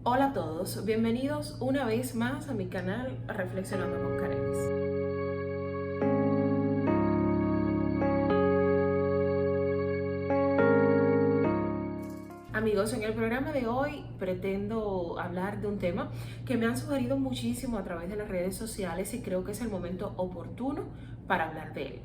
Hola a todos, bienvenidos una vez más a mi canal Reflexionando con Karelis. Amigos, en el programa de hoy pretendo hablar de un tema que me han sugerido muchísimo a través de las redes sociales y creo que es el momento oportuno para hablar de él.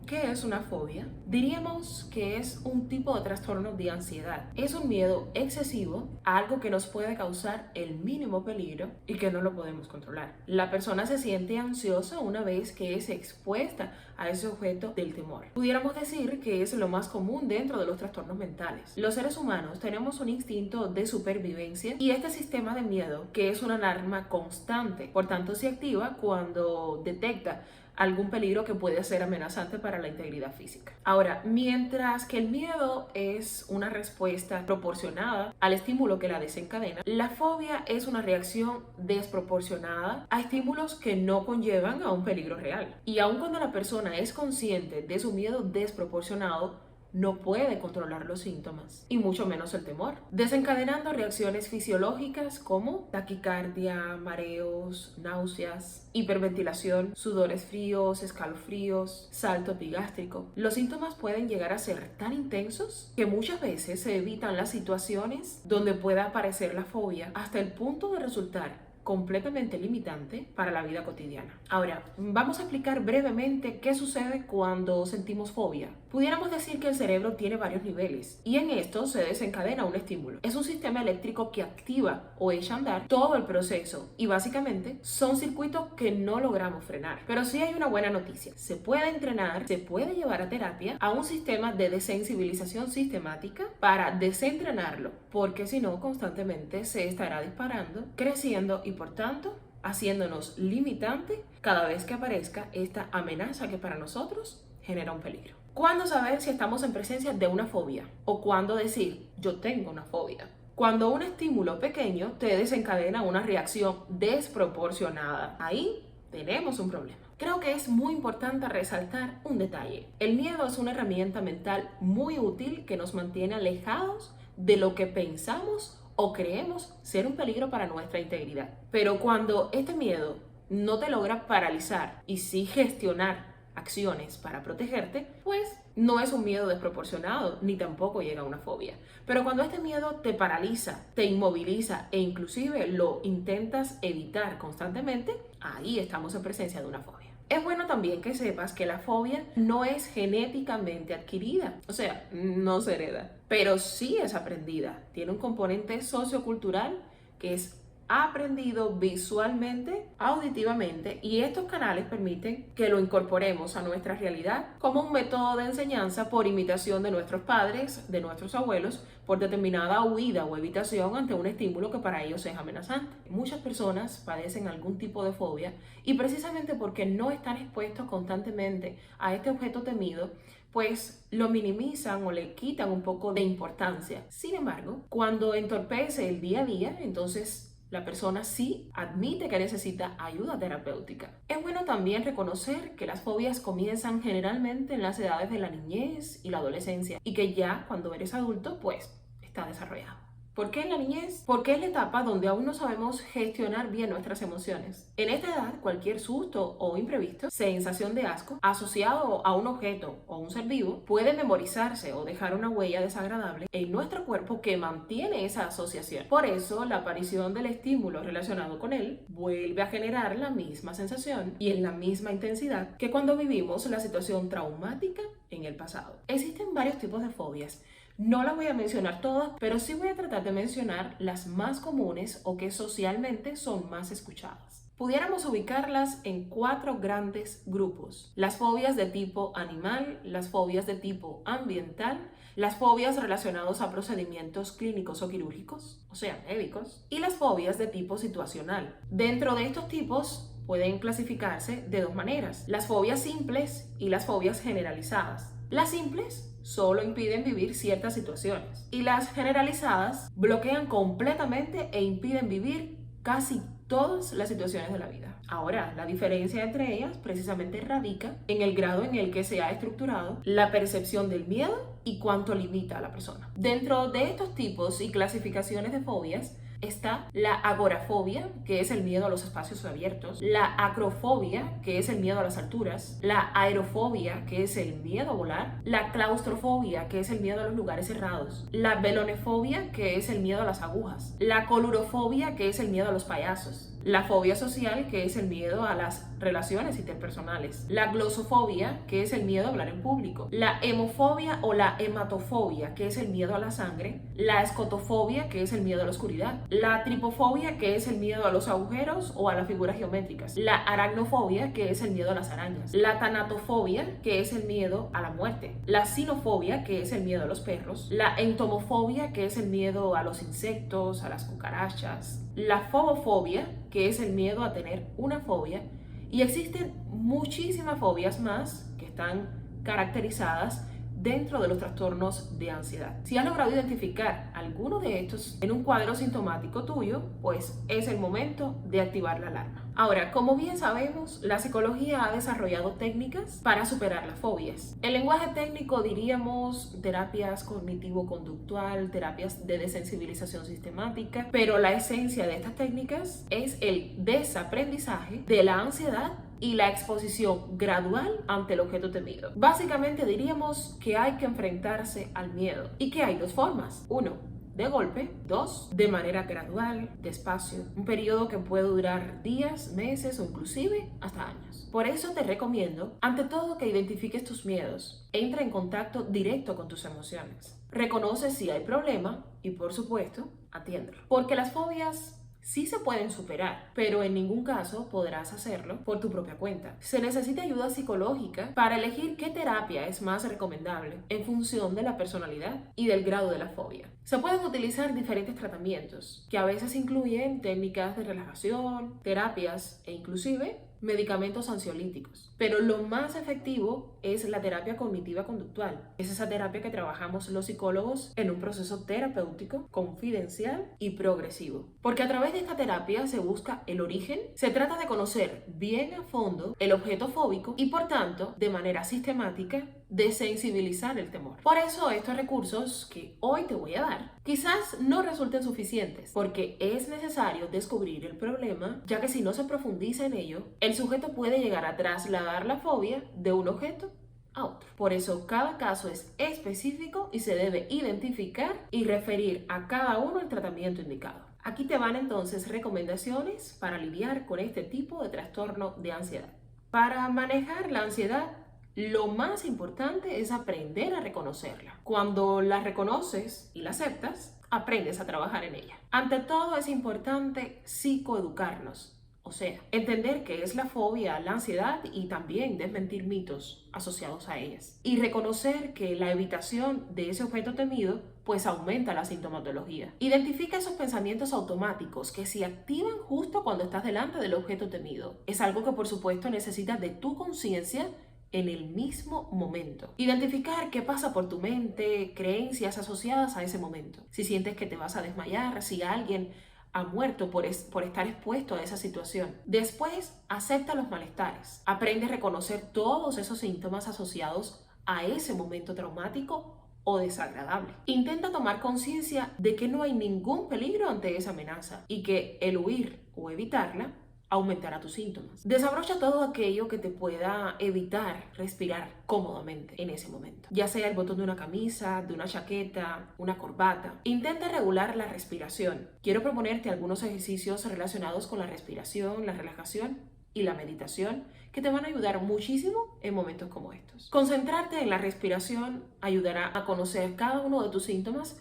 ¿Qué es una fobia? Diríamos que es un tipo de trastorno de ansiedad. Es un miedo excesivo a algo que nos puede causar el mínimo peligro y que no lo podemos controlar. La persona se siente ansiosa una vez que es expuesta a ese objeto del temor. Pudiéramos decir que es lo más común dentro de los trastornos mentales. Los seres humanos tenemos un instinto de supervivencia y este sistema de miedo, que es una alarma constante, por tanto se activa cuando detecta algún peligro que puede ser amenazante para la integridad física. Ahora, mientras que el miedo es una respuesta proporcionada al estímulo que la desencadena, la fobia es una reacción desproporcionada a estímulos que no conllevan a un peligro real. Y aun cuando la persona es consciente de su miedo desproporcionado, no puede controlar los síntomas y mucho menos el temor, desencadenando reacciones fisiológicas como taquicardia, mareos, náuseas, hiperventilación, sudores fríos, escalofríos, salto epigástrico. Los síntomas pueden llegar a ser tan intensos que muchas veces se evitan las situaciones donde pueda aparecer la fobia hasta el punto de resultar completamente limitante para la vida cotidiana. Ahora, vamos a explicar brevemente qué sucede cuando sentimos fobia. Pudiéramos decir que el cerebro tiene varios niveles y en esto se desencadena un estímulo. Es un sistema eléctrico que activa o echa a andar todo el proceso y básicamente son circuitos que no logramos frenar. Pero sí hay una buena noticia. Se puede entrenar, se puede llevar a terapia a un sistema de desensibilización sistemática para desentrenarlo, porque si no constantemente se estará disparando, creciendo y por tanto haciéndonos limitante cada vez que aparezca esta amenaza que para nosotros genera un peligro. ¿Cuándo saber si estamos en presencia de una fobia? ¿O cuándo decir yo tengo una fobia? Cuando un estímulo pequeño te desencadena una reacción desproporcionada. Ahí tenemos un problema. Creo que es muy importante resaltar un detalle. El miedo es una herramienta mental muy útil que nos mantiene alejados de lo que pensamos o creemos ser un peligro para nuestra integridad. Pero cuando este miedo no te logra paralizar y sí gestionar acciones para protegerte, pues no es un miedo desproporcionado ni tampoco llega a una fobia. Pero cuando este miedo te paraliza, te inmoviliza e inclusive lo intentas evitar constantemente, ahí estamos en presencia de una fobia. Es bueno también que sepas que la fobia no es genéticamente adquirida, o sea, no se hereda, pero sí es aprendida. Tiene un componente sociocultural que es aprendido visualmente, auditivamente, y estos canales permiten que lo incorporemos a nuestra realidad como un método de enseñanza por imitación de nuestros padres, de nuestros abuelos, por determinada huida o evitación ante un estímulo que para ellos es amenazante. Muchas personas padecen algún tipo de fobia y precisamente porque no están expuestos constantemente a este objeto temido, pues lo minimizan o le quitan un poco de importancia. Sin embargo, cuando entorpece el día a día, entonces la persona sí admite que necesita ayuda terapéutica. Es bueno también reconocer que las fobias comienzan generalmente en las edades de la niñez y la adolescencia y que ya cuando eres adulto pues está desarrollado. ¿Por qué en la niñez? Porque es la etapa donde aún no sabemos gestionar bien nuestras emociones. En esta edad, cualquier susto o imprevisto, sensación de asco, asociado a un objeto o un ser vivo, puede memorizarse o dejar una huella desagradable en nuestro cuerpo que mantiene esa asociación. Por eso, la aparición del estímulo relacionado con él vuelve a generar la misma sensación y en la misma intensidad que cuando vivimos la situación traumática en el pasado. Existen varios tipos de fobias. No las voy a mencionar todas, pero sí voy a tratar de mencionar las más comunes o que socialmente son más escuchadas. Pudiéramos ubicarlas en 4 grandes grupos: las fobias de tipo animal, las fobias de tipo ambiental, las fobias relacionadas a procedimientos clínicos o quirúrgicos, o sea, médicos, y las fobias de tipo situacional. Dentro de estos tipos pueden clasificarse de 2 maneras: las fobias simples y las fobias generalizadas. Las simples solo impiden vivir ciertas situaciones y las generalizadas bloquean completamente e impiden vivir casi todas las situaciones de la vida. Ahora, la diferencia entre ellas precisamente radica en el grado en el que se ha estructurado la percepción del miedo y cuánto limita a la persona. Dentro de estos tipos y clasificaciones de fobias, Está la agorafobia, que es el miedo a los espacios abiertos, la acrofobia, que es el miedo a las alturas, la aerofobia, que es el miedo a volar, la claustrofobia, que es el miedo a los lugares cerrados, la velonefobia, que es el miedo a las agujas, la colurofobia, que es el miedo a los payasos, la fobia social, que es el miedo a las relaciones interpersonales, la glosofobia, que es el miedo a hablar en público, la hemofobia o la hematofobia, que es el miedo a la sangre, la escotofobia, que es el miedo a la oscuridad, la tripofobia, que es el miedo a los agujeros o a las figuras geométricas, la aracnofobia, que es el miedo a las arañas, la tanatofobia, que es el miedo a la muerte, la sinofobia, que es el miedo a los perros, la entomofobia, que es el miedo a los insectos, a las cucarachas, la fobofobia, que es el miedo a tener una fobia, y existen muchísimas fobias más que están caracterizadas dentro de los trastornos de ansiedad. Si has logrado identificar alguno de estos en un cuadro sintomático tuyo, pues es el momento de activar la alarma. Ahora, como bien sabemos, la psicología ha desarrollado técnicas para superar las fobias. En lenguaje técnico diríamos terapias cognitivo-conductual, terapias de desensibilización sistemática, pero la esencia de estas técnicas es el desaprendizaje de la ansiedad y la exposición gradual ante el objeto temido. Básicamente diríamos que hay que enfrentarse al miedo y que hay dos formas. Uno, de golpe. Dos, de manera gradual, despacio. Un periodo que puede durar días, meses o inclusive hasta años. Por eso te recomiendo, ante todo, que identifiques tus miedos. Entra en contacto directo con tus emociones. Reconoce si hay problema y, por supuesto, atiéndelo. Porque las fobias sí se pueden superar, pero en ningún caso podrás hacerlo por tu propia cuenta. Se necesita ayuda psicológica para elegir qué terapia es más recomendable en función de la personalidad y del grado de la fobia. Se pueden utilizar diferentes tratamientos, que a veces incluyen técnicas de relajación, terapias e inclusive medicamentos ansiolíticos. Pero lo más efectivo es la terapia cognitiva conductual. Es esa terapia que trabajamos los psicólogos en un proceso terapéutico, confidencial y progresivo. Porque a través de esta terapia se busca el origen, se trata de conocer bien a fondo el objeto fóbico y, por tanto, de manera sistemática, desensibilizar el temor. Por eso estos recursos que hoy te voy a dar quizás no resulten suficientes, porque es necesario descubrir el problema, ya que si no se profundiza en ello, el sujeto puede llegar a trasladar la fobia de un objeto a otro. Por eso cada caso es específico y se debe identificar y referir a cada uno el tratamiento indicado. Aquí te van entonces recomendaciones para lidiar con este tipo de trastorno de ansiedad. Para manejar la ansiedad, lo más importante es aprender a reconocerla. Cuando la reconoces y la aceptas, aprendes a trabajar en ella. Ante todo es importante psicoeducarnos, o sea, entender qué es la fobia, la ansiedad y también desmentir mitos asociados a ellas. Y reconocer que la evitación de ese objeto temido pues aumenta la sintomatología. Identifica esos pensamientos automáticos que se activan justo cuando estás delante del objeto temido. Es algo que por supuesto necesitas de tu conciencia en el mismo momento. Identificar qué pasa por tu mente, creencias asociadas a ese momento. Si sientes que te vas a desmayar, si alguien ha muerto por estar expuesto a esa situación. Después, acepta los malestares. Aprende a reconocer todos esos síntomas asociados a ese momento traumático o desagradable. Intenta tomar conciencia de que no hay ningún peligro ante esa amenaza y que el huir o evitarla aumentará tus síntomas. Desabrocha todo aquello que te pueda evitar respirar cómodamente en ese momento, ya sea el botón de una camisa, de una chaqueta, una corbata. Intenta regular la respiración. Quiero proponerte algunos ejercicios relacionados con la respiración, la relajación y la meditación que te van a ayudar muchísimo en momentos como estos. Concentrarte en la respiración ayudará a conocer cada uno de tus síntomas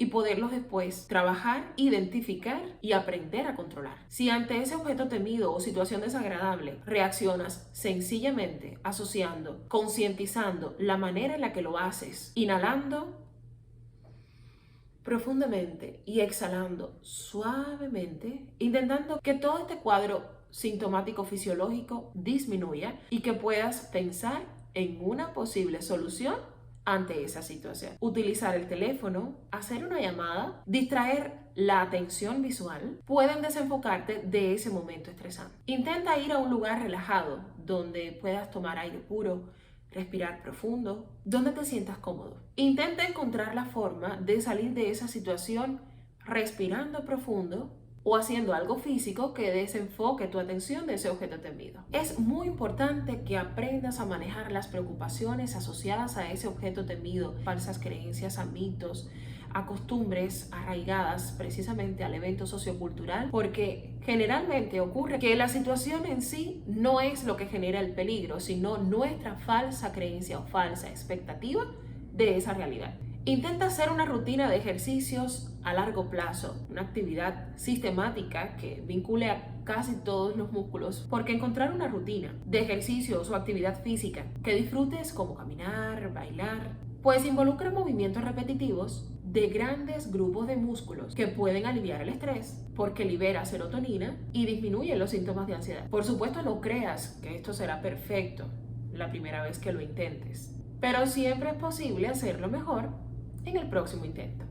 y poderlos después trabajar, identificar y aprender a controlar. Si ante ese objeto temido o situación desagradable reaccionas sencillamente asociando, concientizando la manera en la que lo haces, inhalando profundamente y exhalando suavemente, intentando que todo este cuadro sintomático fisiológico disminuya y que puedas pensar en una posible solución ante esa situación. Utilizar el teléfono, hacer una llamada, distraer la atención visual, pueden desenfocarte de ese momento estresante. Intenta ir a un lugar relajado donde puedas tomar aire puro, respirar profundo, donde te sientas cómodo. Intenta encontrar la forma de salir de esa situación respirando profundo o haciendo algo físico que desenfoque tu atención de ese objeto temido. Es muy importante que aprendas a manejar las preocupaciones asociadas a ese objeto temido, falsas creencias, a mitos, a costumbres arraigadas precisamente al evento sociocultural, porque generalmente ocurre que la situación en sí no es lo que genera el peligro, sino nuestra falsa creencia o falsa expectativa de esa realidad. Intenta hacer una rutina de ejercicios a largo plazo, una actividad sistemática que vincule a casi todos los músculos, porque encontrar una rutina de ejercicios o actividad física que disfrutes, como caminar, bailar, pues involucra movimientos repetitivos de grandes grupos de músculos que pueden aliviar el estrés porque libera serotonina y disminuye los síntomas de ansiedad. Por supuesto, no creas que esto será perfecto la primera vez que lo intentes, pero siempre es posible hacerlo mejor en el próximo intento.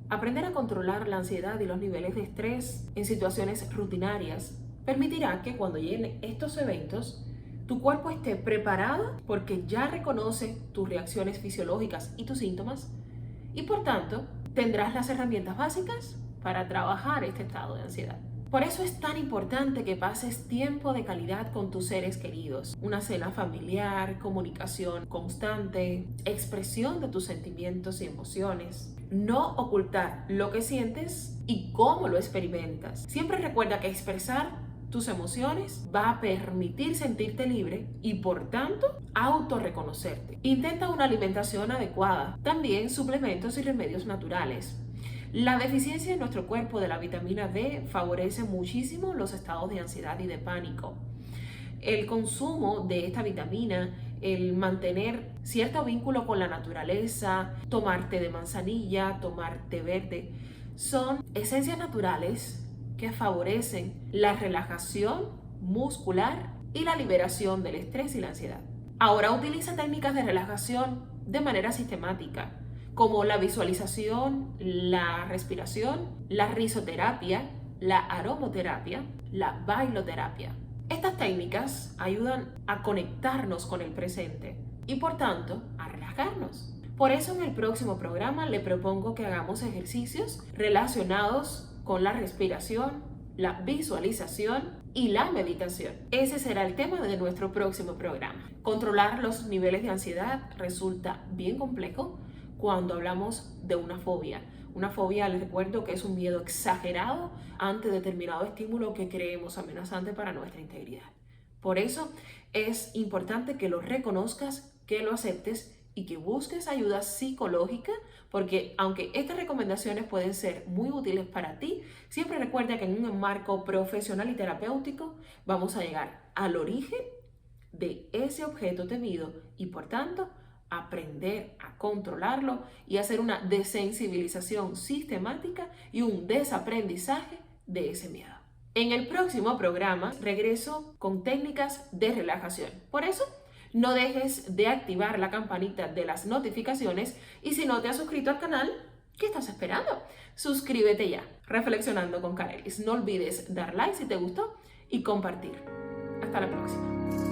Aprender a controlar la ansiedad y los niveles de estrés en situaciones rutinarias permitirá que cuando lleguen estos eventos, tu cuerpo esté preparado porque ya reconoce tus reacciones fisiológicas y tus síntomas y por tanto tendrás las herramientas básicas para trabajar este estado de ansiedad. Por eso es tan importante que pases tiempo de calidad con tus seres queridos. Una cena familiar, comunicación constante, expresión de tus sentimientos y emociones. No ocultar lo que sientes y cómo lo experimentas. Siempre recuerda que expresar tus emociones va a permitir sentirte libre y por tanto autorreconocerte. Intenta una alimentación adecuada, también suplementos y remedios naturales. La deficiencia en nuestro cuerpo de la vitamina D favorece muchísimo los estados de ansiedad y de pánico. El consumo de esta vitamina, el mantener cierto vínculo con la naturaleza, tomar té de manzanilla, tomar té verde, son esencias naturales que favorecen la relajación muscular y la liberación del estrés y la ansiedad. Ahora utiliza técnicas de relajación de manera sistemática, como la visualización, la respiración, la risoterapia, la aromoterapia, la bailoterapia. Estas técnicas ayudan a conectarnos con el presente y por tanto a relajarnos. Por eso en el próximo programa le propongo que hagamos ejercicios relacionados con la respiración, la visualización y la meditación. Ese será el tema de nuestro próximo programa. Controlar los niveles de ansiedad resulta bien complejo cuando hablamos de una fobia. Una fobia, les recuerdo que es un miedo exagerado ante determinado estímulo que creemos amenazante para nuestra integridad. Por eso es importante que lo reconozcas, que lo aceptes y que busques ayuda psicológica, porque aunque estas recomendaciones pueden ser muy útiles para ti, siempre recuerda que en un marco profesional y terapéutico vamos a llegar al origen de ese objeto temido y por tanto aprender a controlarlo y hacer una desensibilización sistemática y un desaprendizaje de ese miedo. En el próximo programa regreso con técnicas de relajación. Por eso, no dejes de activar la campanita de las notificaciones y si no te has suscrito al canal, ¿qué estás esperando? Suscríbete ya. Reflexionando con Carelis. No olvides dar like si te gustó y compartir. Hasta la próxima.